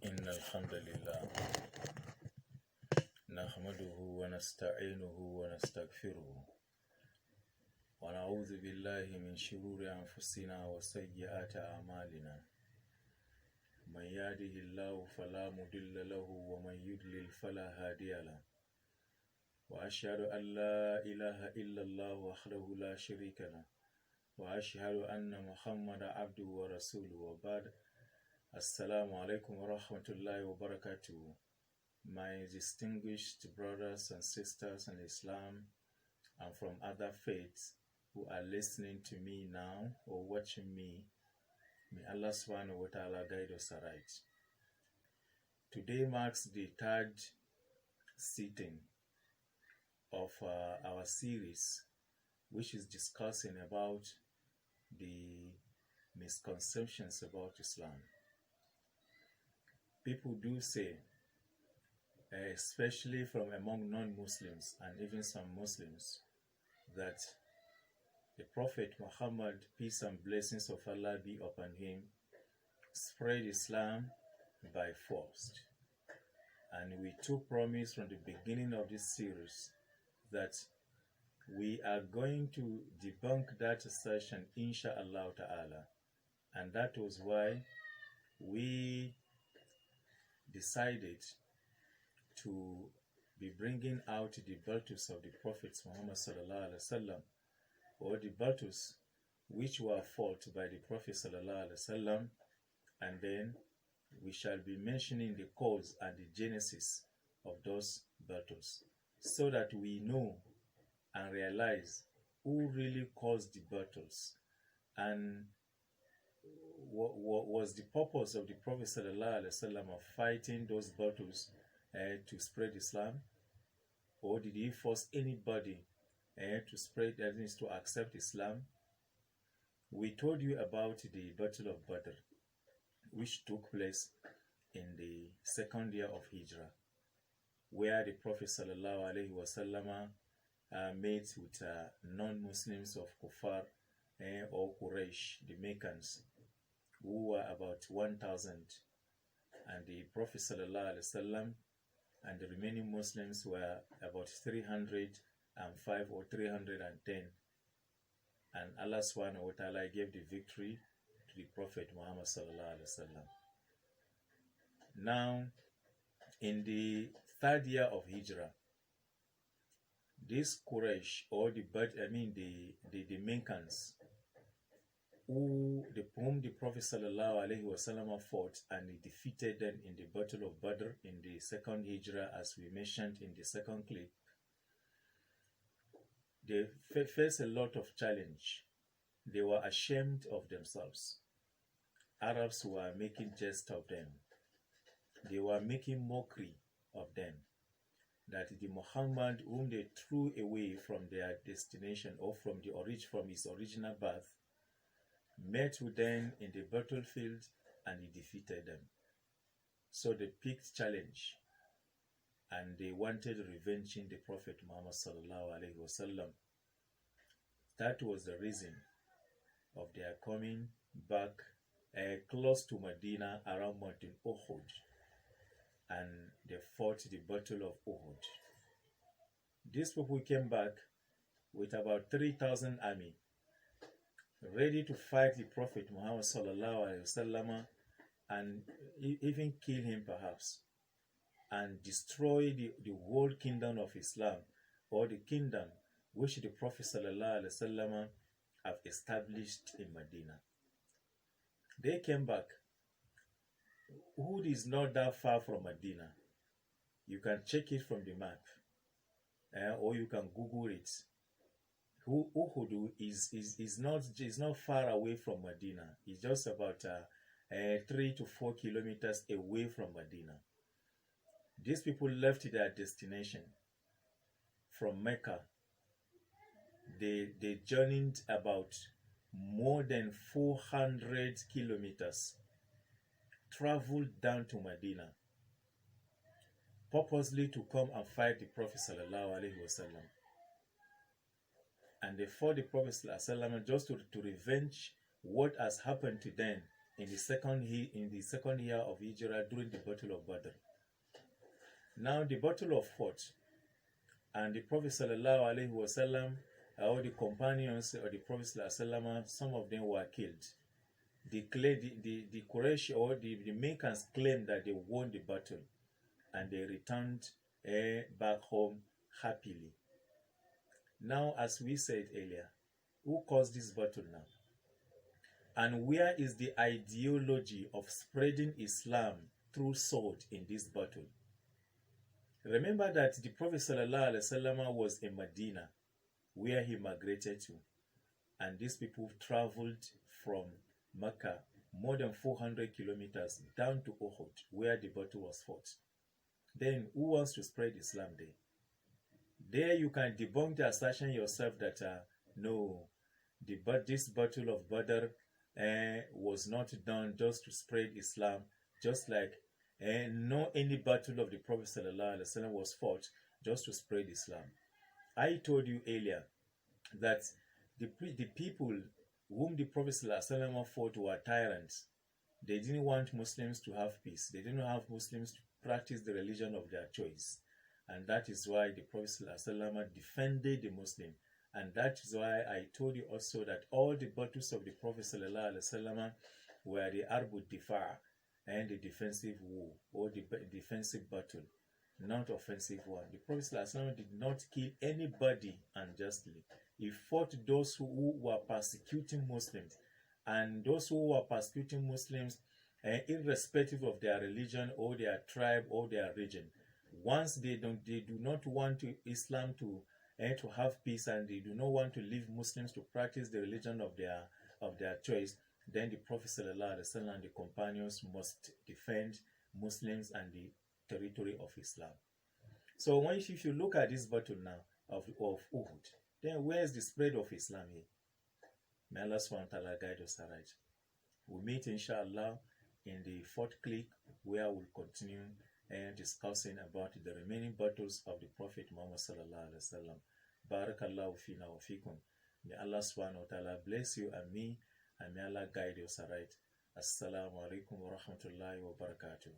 إن الحمد لله نحمده ونستعينه ونستغفره ونعوذ بالله من شرور أنفسنا وسيئات أعمالنا من يهده الله فلا مضل له ومن يضلل فلا هادي له وأشهد أن لا إله إلا الله وحده لا شريك له وأشهد أن محمدا عبده ورسوله وبعد. Assalamu alaikum wa rahmatullahi wa barakatuh. My distinguished brothers and sisters in Islam and from other faiths who are listening to me now or watching me, may Allah subhanahu wa ta'ala guide us aright. Today marks the third sitting of our series, which is discussing about the misconceptions about Islam. People do say, especially from among non-Muslims and even some Muslims, that the Prophet Muhammad, peace and blessings of Allah be upon him, spread Islam by force. And we took promise from the beginning of this series that we are going to debunk that assertion, insha'Allah ta'ala. And that was why we decided to be bringing out the virtues of the Prophet Muhammad sallallahu alaihi wasallam, or the virtues which were fought by the Prophet sallallahu alaihi wasallam, and then we shall be mentioning the cause and the genesis of those virtues, so that we know and realize who really caused the battles and what was the purpose of the Prophet ﷺ of fighting those battles to spread Islam, or did he force anybody to spread, that means to accept Islam? We told you about the Battle of Badr, which took place in the second year of Hijrah, where the Prophet ﷺ met with non-Muslims of Kuffar or Quraysh, the Meccans, who were about 1,000, and the Prophet ﷺ and the remaining Muslims were about 305 or 310, and Allah subhanahu wa ta'ala gave the victory to the Prophet Muhammad ﷺ. Now, in the third year of Hijrah, this Quraysh, or the Meccans, whom the Prophet ﷺ fought, and he defeated them in the Battle of Badr in the second Hijrah, as we mentioned in the second clip. They faced a lot of challenge. They were ashamed of themselves. Arabs were making jest of them. They were making mockery of them. That the Muhammad whom they threw away from their destination, or from his original birth, met with them in the battlefield and he defeated them. So they picked challenge and they wanted revenging the Prophet Muhammad sallallahu alaihi wasallam. That was the reason of their coming back close to Medina, around Mountain Uhud, and they fought the Battle of Uhud. These people came back with about 3,000 army, ready to fight the Prophet Muhammad sallallahu alaihi wasallam, and even kill him perhaps, and destroy the whole kingdom of Islam, or the kingdom which the Prophet sallallahu alaihi wasallam have established in Medina. They came back. Uhud is not that far from Medina. You can check it from the map, or you can Google it. Uhud is not far away from Medina. It's just about 3 to 4 kilometers away from Medina. These people left their destination from Mecca. They journeyed about more than 400 kilometers, traveled down to Medina, purposely to come and fight the Prophet sallallahu alaihi wasallam. And they fought the Prophet ﷺ just to revenge what has happened to them in the second year of Hijrah during the Battle of Badr. Now the Battle of Uhud, and the Prophet sallallahu alaihi wasallam, all the companions of the Prophet sallallahu alaihi wasallam, some of them were killed. The Quraysh or the Meccans claimed that they won the battle, and they returned back home happily. Now, as we said earlier, who caused this battle now? And where is the ideology of spreading Islam through sword in this battle? Remember that the Prophet ﷺ was in Medina, where he migrated to, and these people traveled from Mecca more than 400 kilometers down to Uhud, where the battle was fought. Then who wants to spread Islam there? There you can debunk the assertion yourself that no, this battle of Badr was not done just to spread Islam, just like no any battle of the Prophet ﷺ was fought just to spread Islam. I told you earlier that the people whom the Prophet ﷺ fought were tyrants. They didn't want Muslims to have peace. They didn't have Muslims to practice the religion of their choice. And that is why the Prophet ﷺ defended the Muslim. And that is why I told you also that all the battles of the Prophet ﷺ were the Arbu Difa, and the defensive war, or the defensive battle, not offensive one. The Prophet ﷺ did not kill anybody unjustly. He fought those who were persecuting Muslims, and those who were persecuting Muslims, irrespective of their religion or their tribe or their region. Once they do not want Islam to have peace, and they do not want to leave Muslims to practice the religion of their choice, then the Prophet ﷺ and the companions must defend Muslims and the territory of Islam. So if you look at this battle now of Uhud, then where is the spread of Islam here? May Allah subhanahu wa ta'ala guide us aright. We'll meet inshallah in the fourth clip, where we'll continue discussing about the remaining battles of the Prophet Muhammad sallallahu alaihi wasallam. Barakallahu fina wa fikum. May Allah subhanahu wa ta'ala bless you and me, and may Allah guide us aright. Assalamu alaikum wa rahmatullahi wa barakatuh.